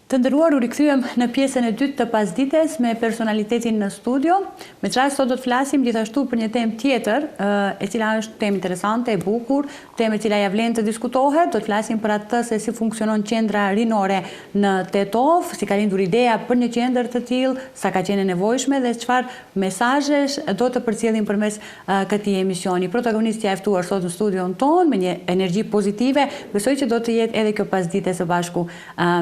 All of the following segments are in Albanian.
Të nderuar, u rikthyem në pjesën e dytë të pasdites me personalitetin në studio. Me çfarë sot do të flasim gjithashtu për një temë tjetër, e cila është temë interesante, e bukur, temë e cila ja vlen të diskutohet. Do të flasim për atë se si funksionon qendra rinore në Tetov, si ka lindur ideja për një qendër të tillë, sa ka qenë e nevojshme dhe çfarë mesazhesh do të përcjellim përmes këtij emisioni. Protagonistja e ftuar sot në studion tonë me një energji pozitive, besoj që do të jetë edhe kjo pasdite së bashku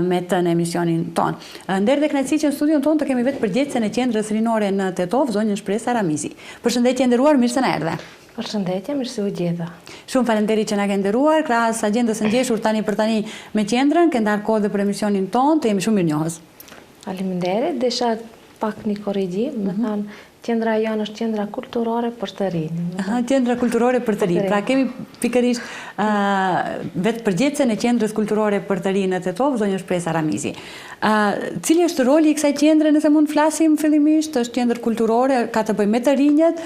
me të në emisionin tonë. Nder dhe kënaqësi që në studion tonë të kemi vetë përgjegjësen e qendrës rinore në Tetov, zonjën Shpresa Ramizi. Përshëndetje nderuar, mirë se na erdhe. Përshëndetje, mirë se u gjeta. Shumë faleminderit që na ke nderuar. Krahas agjendës së ngjeshur tani për tani me qendrën, ke ndarë kohë dhe për emisionin tonë, të jemi shumë mirënjohës. Faleminderit, desha pak një korrigjim, më thënë qendra jonë është qendra kulturore për të rinj. Qendra kulturore për të rinj. Pra kemi pikërisht vetë përgjegjësen e qendrës kulturore për të rinj në Tetov, zonja Shpresa Ramizi. Cili është roli i kësaj qendre, nëse mund të flasim fillimisht, është qendër kulturore, ka të bëjë me të rinjët,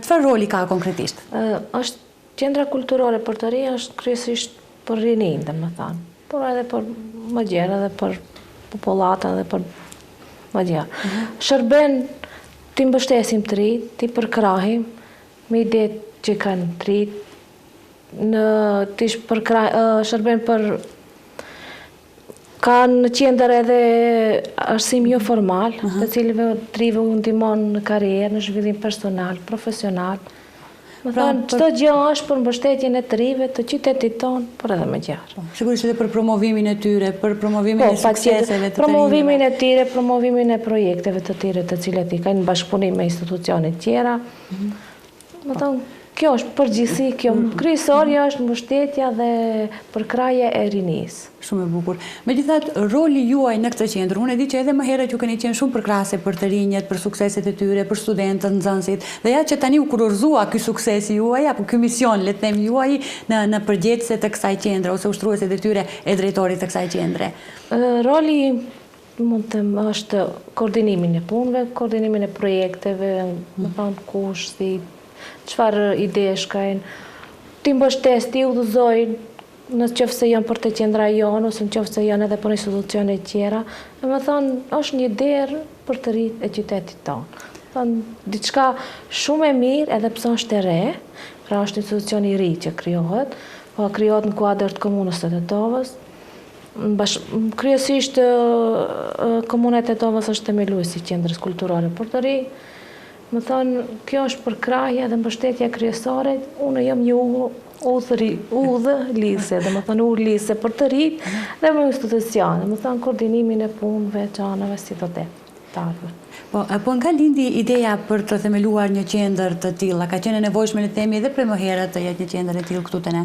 çfarë roli ka konkretisht? Është qendra kulturore për të rinj është kryesisht për rinin, domethënë, por edhe për më gjerë, edhe për popullatën, edhe për më gjerë. Shërben ti mbështesim të rinj, ti përkrahim me idetë që kanë të rinj, shërben për kanë në qendër edhe arsim jo formal, të cilëve të rinjve u ndihmon në karrierë, në zhvillim personal, profesional. Më thënë, çdo gjë është për mbështetjen e të rinjve të qytetit tonë, por edhe më gjerë. Sigurisht edhe për promovimin e tyre, për promovimin e sukseseve të promovimin e tyre, promovimin e projekteve të tyre të cilat i kanë bashkëpunim me institucione tjera. Më thënë, kjo është përgjithësi, kjo kryesorja është mbështetja dhe përkraja e rinisë. Shumë e bukur. Megjithatë, roli juaj në këtë qendër, unë e di që edhe më herët ju keni qenë shumë përkrahase për të rinjët, për sukseset e tyre, për studentët, nxënësit, dhe ja që tani u kurorëzua ky suksesi juaj apo ky mision, le të them juaj, në përgjegjëse të kësaj qendre ose ushtruese të tyre e drejtorit të kësaj qendre. Roli mund të them është koordinimin e punëve, koordinimin e projekteve, më thonë kush, si çfarë idesh kanë, ti mbështes, ti udhëzojnë, në qoftë se janë për të qendra jonë, ose në qoftë se janë edhe për institucione tjera, dhe më thonë, është një derë për të rinjt e qytetit tonë. Thonë, diçka shumë e mirë, edhe pse është e re, pra është institucion i ri që krijohet, po krijohet në kuadër të komunës së Tetovës. Kryesisht komuna e Tetovës është themeluesi i qendrës kulturore për të rinj. Më thonë, kjo është përkrahja dhe mbështetja kryesore, unë jam një udhëlidhëse, dhe më thonë udhëlidhëse për të rinj dhe me institucione, më thonë koordinimin e punëve, çanave si do të ardhur. Po nga lindi ideja për të themeluar një qendër të tillë, ka qenë e nevojshme le të themi edhe prej më herët të jetë një qendër e tillë këtu te ne?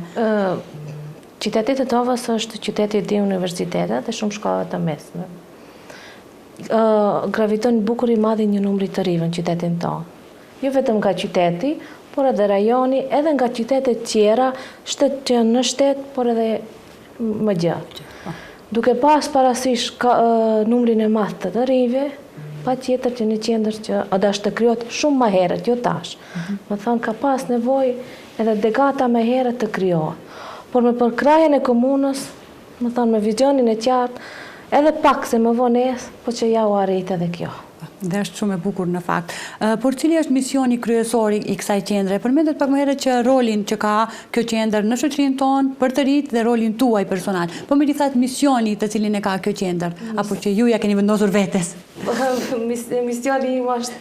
Qyteti Tetovës është qyteti i dy universitetet dhe shumë shkolla të mesme. Graviton bukur i madh i një numri të rinjve në qytetin tonë. Jo vetëm nga qyteti, por edhe rajoni, edhe nga qytetet tjera, shtet që në shtet, por edhe më gjatë. Duke pas parasysh numrin e madh të rinjve, patjetër që një qendër që është të krijohet shumë më herët, jo tash. Më thonë, ka pas nevojë edhe dekada më herët të krijohet. Por me përkrahjen e komunës, më thonë, me vizionin e qartë, edhe pak se më vonë po që ja u arrit edhe kjo. Dhe është shumë e bukur në fakt. Por cili është misioni kryesor i kësaj qendre? Përmendet pak më herët që rolin që ka kjo qendër në shoqërinë tonë për të rinjt dhe rolin tuaj personal. Po megjithatë misioni të cilin e ka kjo qendër, apo që ju ja keni vendosur vetes? Misioni im është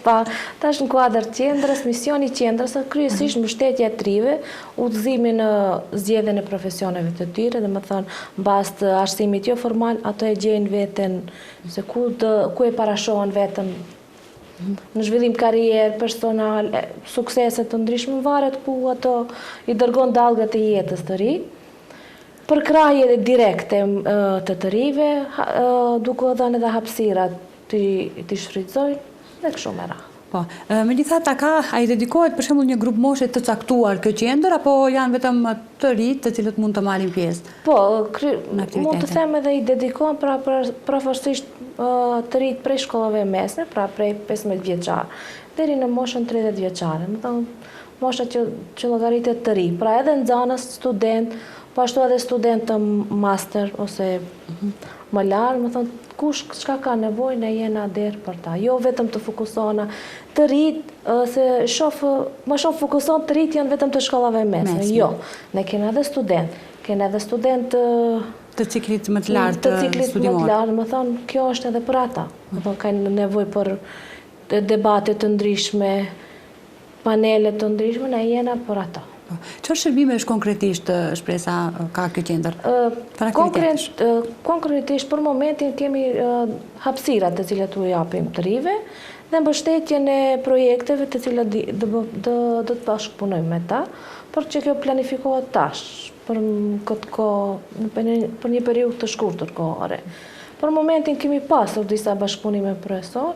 tash në kuadër qendrës, misioni i qendrës është kryesisht mbështetja e të rinjve, udhëzimi në zgjedhjen e profesioneve të tyre, domethënë mbas të arsimit jo formal, ato e gjejnë veten se ku e parashohen veten në zhvillim karrierë, personal, suksese të ndryshme, varet ku ato i dërgon dallgët e jetës të rinj. Përkrahje direkte të rinjve, duke dhënë edhe hapësirat të shfrytëzojnë dhe kështu me radhë. Po, megjithatë, a i dedikohet për shembull një grup moshe të caktuar kjo qendër, apo janë vetëm të rinj të cilët mund të marrin pjesë? Po, mund të them edhe i dedikohen përfaqësisht të rinj prej shkollave mesme, pra prej 15 vjeçar, deri në moshën 30 vjeçare. Më thonë, mosha që llogaritet të rinj, pra edhe nxënës, student, po ashtu edhe student të master ose më larë, më thonë, kush çka ka nevojë, ne jena der për ta. Jo vetëm të fokusona të rit, se më shumë fokuson të rit janë vetëm të shkollave mesme. Jo, ne kena edhe student të ciklit më të lartë të ciklit më të lartë, më thonë, kjo është edhe për ata. Më thonë, kanë nevojë për debate të ndryshme, panele të ndryshme, ne jena për ata. Çfarë shërbime është konkretisht shpresa ka kjo qendër? Konkretisht për momentin kemi hapësirat të cilat u japim të rive dhe mbështetjen e projekteve të cilat do të bashkëpunojmë me ta, por që kjo planifikohet tash për një periudhë të shkurtër kohore. Për momentin kemi pasur disa bashkëpunime profesor.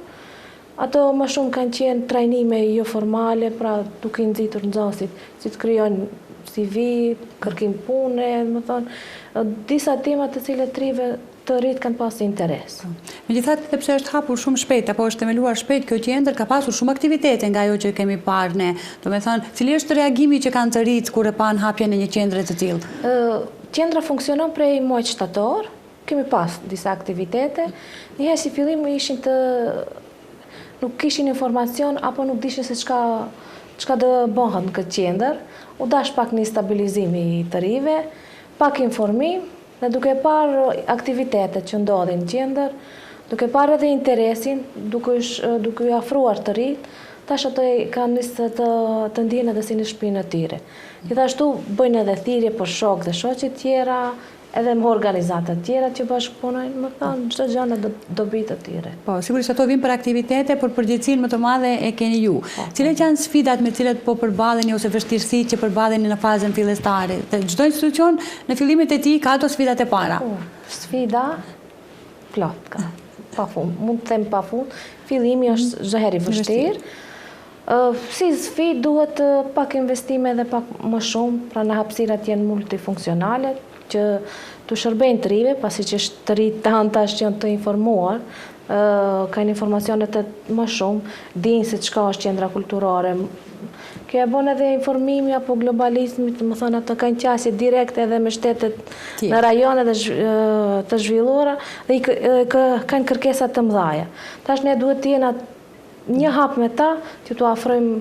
Ato më shumë kanë qenë trajnime jo formale, pra duke i nxitur nxënësit, si të krijojnë CV, kërkim pune, më thonë, disa tema të cilat të rritë kanë pasur interes. Megjithatë, edhe pse është hapur shumë shpejt, apo është themeluar shpejt kjo qendër, ka pasur shumë aktivitete nga ajo që kemi parë ne. Domethënë, cili është reagimi që kanë të rritë kur e pan hapjen e një qendre të tillë? Qendra funksionon prej muajit shtator, kemi pas disa aktivitete, njëherë si fillim nuk kishin informacion apo nuk dishin se çka do bëhet në këtë qendër. U dash pak një stabilizimi të rive, pak informim, dhe duke parë aktivitetet që ndodhin në qendër, duke parë edhe interesin, duke u afruar të rit, tash ato kanë nisë të ndjehen edhe si në shtëpinë e tyre. Gjithashtu bëjnë edhe thirrje për shokë dhe shoqe tjera, edhe më organizata tjera që bashkëpunojnë, më thonë, çdo gjë në dobi të tyre. Po, sigurisht ato vijnë për aktivitete, por përgjegjësinë më të madhe e keni ju. Cilat janë sfidat me të cilat po përballeni ose vështirësitë që përballeni në fazën fillestare? Çdo institucion në fillimet e tij ka ato sfidat e para. Sfida plot ka. Pafund, mund të them pafund. Fillimi është çdo herë i vështirë. Si sfidë duhet pak investime dhe pak më shumë, pra në hapësirat janë multifunksionale, që të shërbejnë të rive, pasi që të rritë të hantash që janë të informuar, kanë informacionet më shumë, dinë se çka është qendra kulturore. Kjo e bën edhe informimi apo globalizmit, më thonë ato kanë qasje direkte edhe me shtetet në rajone të zhvilluara dhe kanë kërkesa të mëdha. Tash ne duhet të jena një hap me ta që t'u afrojmë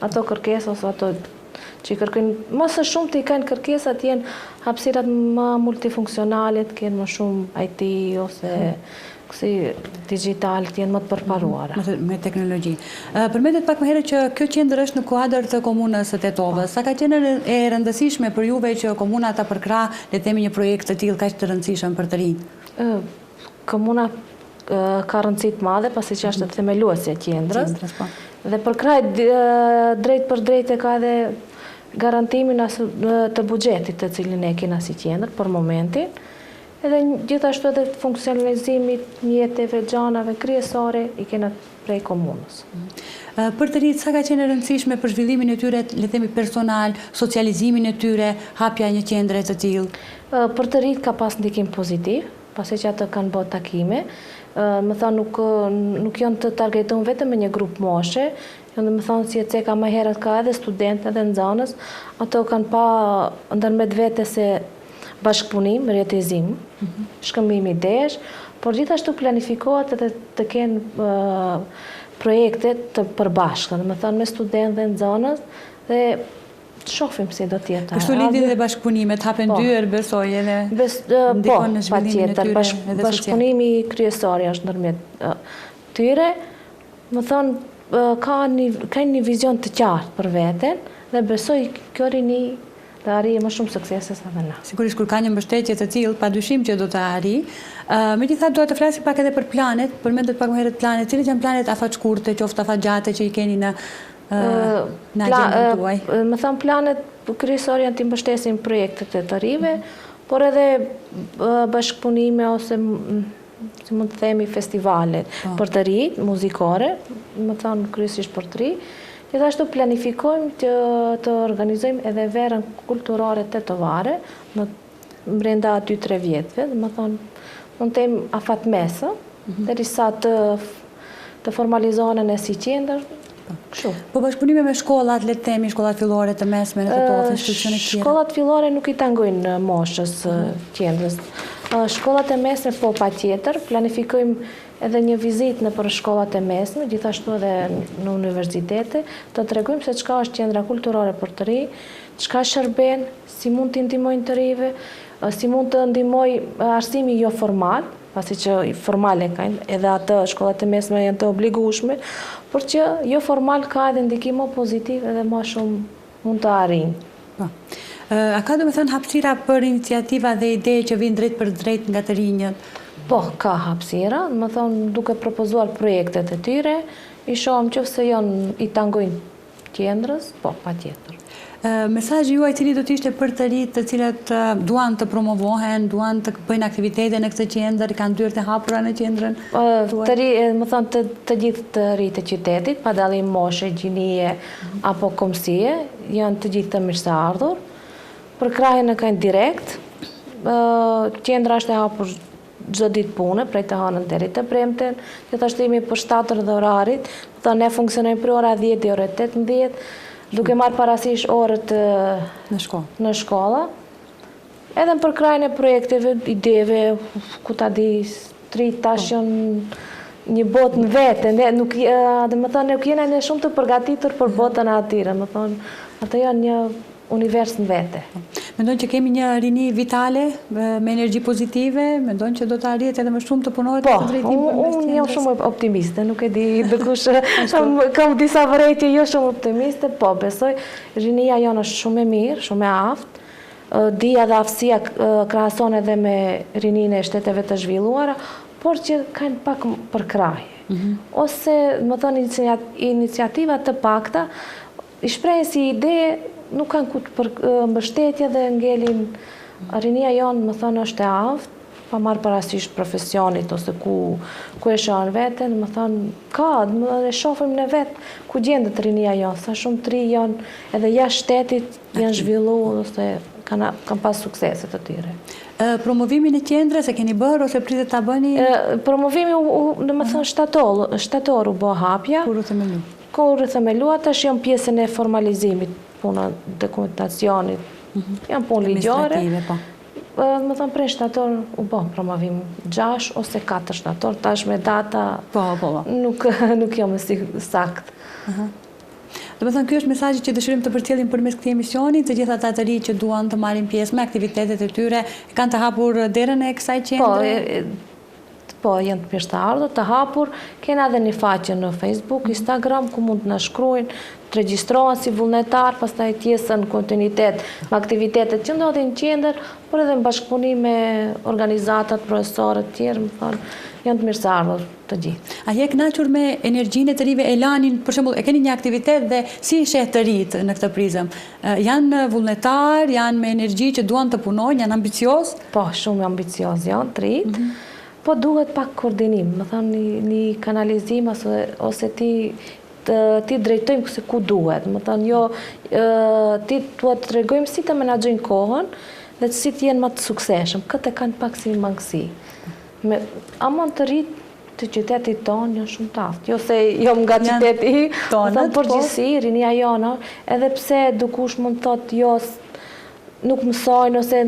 ato kërkesa ose ato që i kërkojnë më së shumë të i kanë kërkesa të jenë hapësirat më multifunksionale, të kenë më shumë IT ose kësi digital, të jenë më të përparuara. Me teknologji. Përmendet pak më herët që kjo qendër është në kuadër të komunës së Tetovës. Sa ka qenë e rëndësishme për juve që komuna ta përkra, le të themi, një projekt të tillë kaq të rëndësishëm për të rinjt? Komuna ka rëndësi të madhe, pasi që është themeluesja e qendrës. Dhe përkraj drejt për drejt e ka edhe garantimin të buxhetit të cilin e kena si qendër për momentin, edhe gjithashtu edhe funksionalizimit mjeteve, gjanave kryesore i kena prej komunës. Për të rinjt, sa ka qenë rëndësishme për zhvillimin e tyre, le të themi personal, socializimin e tyre, hapja një qendre të tillë? Për të rinjt ka pas ndikim pozitiv, pasi që ato kanë bërë takime, më thonë nuk janë të targetuar vetëm me një grup moshe, janë më thonë si e ceka më herët ka edhe student edhe nxënës, ato kanë pa ndërmjet vete se bashkëpunim, rjetëzim, shkëmbim idesh, por gjithashtu planifikohet edhe të kenë projekte të përbashkëta, më thonë me student dhe nxënës dhe shohim si do të jetë. Kështu lidhin dhe bashkëpunimet, hapen dyer, besoj edhe ndikon në zhvillimin e tyre. Bashkëpunimi kryesor është ndërmjet tyre, më thonë ka një vizion të qartë për veten dhe besoj kjo rini të arrijë më shumë suksese sa dhe na. Sigurisht kur ka një mbështetje të tillë, padyshim që do të arrijë. Megjithatë duhet të flasim pak edhe për planet, përmendet pak më herët planet. Cilat janë planet afatshkurte, qoftë afatgjate që i keni në agjendën tuaj? Më thënë planet kryesor janë të mbështesin projektet e të rive, por edhe bashkëpunime ose si mund të themi festivalet për të rinj, muzikore, më thonë kryesisht për të rinj. Gjithashtu planifikojmë të organizojmë edhe verën kulturore tetovare brenda 2-3 vjetëve, më thonë mund të themi afat mesë, derisa të formalizohen e si qendër, Kështu. Po bashkëpunime me shkollat, le të themi, shkollat fillore të mesme, në të institucione tjera? Shkollat fillore nuk i tangojnë moshës qendrës. Shkollat e mesme po patjetër, planifikojmë edhe një vizit në për shkollat e mesme, gjithashtu edhe në universitete, të tregojmë se çka është qendra kulturore për të ri, çka shërben, si mund të ndihmojnë të rive, si mund të ndihmoj arsimi jo formal, pasi që formale kanë, edhe atë shkollat e mesme janë të obligueshme, por që jo formal ka edhe ndikim pozitiv edhe më shumë mund të arrijnë. A ka domethënë hapësira për iniciativa dhe ide që vinë drejt për drejt nga të rinjët? Po, ka hapësira, më thonë duke propozuar projektet e tyre, i shohëm që se janë i tangojnë qendrës, po, patjetër. Mesazhi juaj cili do të ishte për të rinjtë të cilët duan të promovohen, duan të bëjnë aktivitete në këtë qendër, kanë dyert e hapura në qendrën? Më thonë të gjithë të rinjtë e qytetit, pa dallim moshe, gjinie apo komsie, janë të gjithë të mirëseardhur. Për krahjen e kanë direkt, qendra është e hapur çdo ditë pune, prej të hënën deri të premten, gjithashtu jemi për shtatër dhe orarit, thonë ne funksionojmë për ora 10 deri ora 18, duke marrë parasysh orët në shkolla. Edhe për krajën e projekteve, ideve, ku ta di, tash janë një botë në vete, nuk jena ne shumë të përgatitur për botën e atyre, më thonë, ato janë një univers në vete. Mendojnë që kemi një rini vitale me energji pozitive? Mendojnë që do të arrihet edhe më shumë të punohet në këtë drejtim? Po, unë jam shumë optimiste, nuk e di dikush, kam disa vërejtje jo shumë optimiste, po, besoj, rinia jonë është shumë e mirë, shumë e aftë, dija dhe aftësia krahason edhe me rininë e shteteve të zhvilluara, por që kanë pak për kraje. Ose, më thonë, iniciativa të pakta, i shprehen si ide, nuk kanë ku për mbështetje dhe ngelin rinia jonë, më thonë, është e aftë, pa marrë parasysh profesionit ose ku e shohën veten, më thonë, ka, e shohim në vetë ku gjendet rinia jonë, sa shumë të rinj janë edhe jashtë shtetit janë zhvilluar ose kanë pas sukseset të tyre. Promovimin e qendrës e keni bërë ose pritet ta bëni? Promovimi, domethënë shtator u bë hapja. Kur u themelu? Kur u themelua, tash janë pjesën e formalizimit, puna dokumentacionit, janë punë ligjore. Më thonë prej shtator u bë promovim 6 ose 4 shtator, tash me data nuk jam sakt. Do të thënë, ky është mesazhi që dëshirojmë të përcjellim përmes këtij emisioni, të gjithë ata të rinj që duan të marrin pjesë me aktivitetet e tyre, kanë të hapur derën e kësaj qendre? Po, janë të mirëseardhur, të hapur, kena edhe një faqe në Facebook, Instagram, ku mund të na shkruajnë, të regjistrohen si vullnetar, pastaj të jesën në kontinuitet me aktivitetet që ndodhin në qendër, por edhe në bashkëpunim me organizatat, profesorët të tjerë, më thonë, janë të mirëseardhur të gjithë. A je kënaqur me energjinë e të rive, elanin, për shembull, e keni një aktivitet dhe si sheh të rinjt në këtë prizëm? Janë vullnetar, janë me energji që duan të punojnë, janë ambicioz? Po, shumë ambicioz janë të rinjt. Po duhet pak koordinim, më thonë një kanalizim ose ti drejtojmë se ku duhet, më thonë jo, ti duhet të tregojmë si të menaxhojnë kohën dhe si të jenë më të suksesshëm. Këtë kanë pak si mangësi. Amon të rinjt të qytetit tonë janë shumë të aftë, jo se jom nga qyteti, më thonë përgjithësi, rinia jonë, edhe pse dikush mund thotë jo, nuk mësojnë ose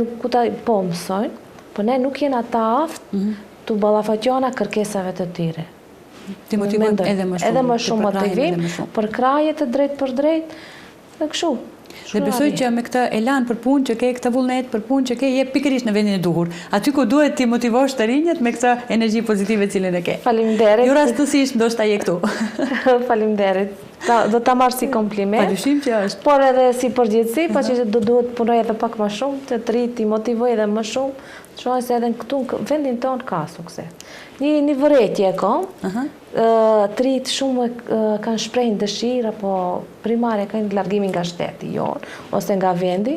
po mësojnë, po ne nuk jena të aftë, të ballafaqohena kërkesave të tyre. Ti motivojmë edhe më shumë motivim, për kraje të drejt për drejt, dhe kështu. Dhe besoj që me këtë elan për punë që ke, këtë vullnet për punë që ke, je pikërisht në vendin e duhur. Aty ku duhet ti motivosh të rinjët me këtë energji pozitive cilën e ke. Faleminderit. Jo rastësisht ndoshta je këtu. Faleminderit. Do ta marr si kompliment. Padyshim që është. Por edhe si përgjithësi, pa që duhet punoj edhe pak më shumë, të rinjt i motivoj edhe më shumë. Shohim se edhe këtu në vendin tonë ka sukses. Një vërejtje ka, të rinjt shumë kanë shprehur dëshirë apo primare kanë largimin nga shteti jonë ose nga vendi.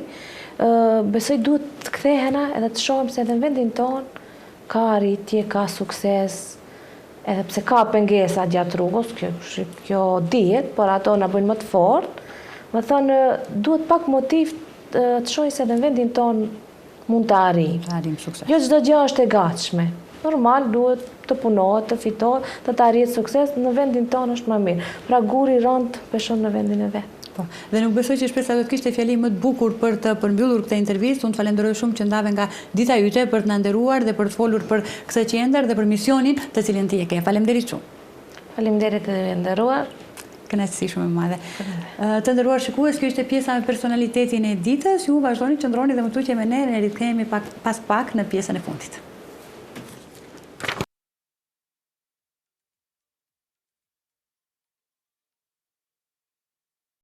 Besoj duhet të kthehena edhe të shohim se edhe në vendin tonë ka arritje, ka sukses, edhe pse ka pengesa gjatë rrugës, kjo dihet, por ato na bëjnë më të fortë. Më thonë, duhet pak motiv të shohim se edhe në vendin tonë mund të arrijmë. Sukses. Jo çdo gjë është e gatshme. normal duhet të punohet, të fitohet, të arrihet sukses, në vendin tonë është më mirë. Pra guri rënd peshon në vendin e vet. Po, dhe nuk besoj që shpresa do të kishte fjali më të bukur për të përmbyllur këtë intervistë. Unë të falenderoj shumë që ndave nga dita yte për të na nderuar dhe për të folur për këtë qendër dhe për misionin të cilin ti e ke. Faleminderit shumë. Faleminderit edhe nderuar. Kënaqësi shumë e madhe. Të nderuar shikues, kjo ishte pjesa me personalitetin e ditës. Ju vazhdoni të qëndroni dhe më tutje me ne, ne rikthehemi pas pak në pjesën e fundit.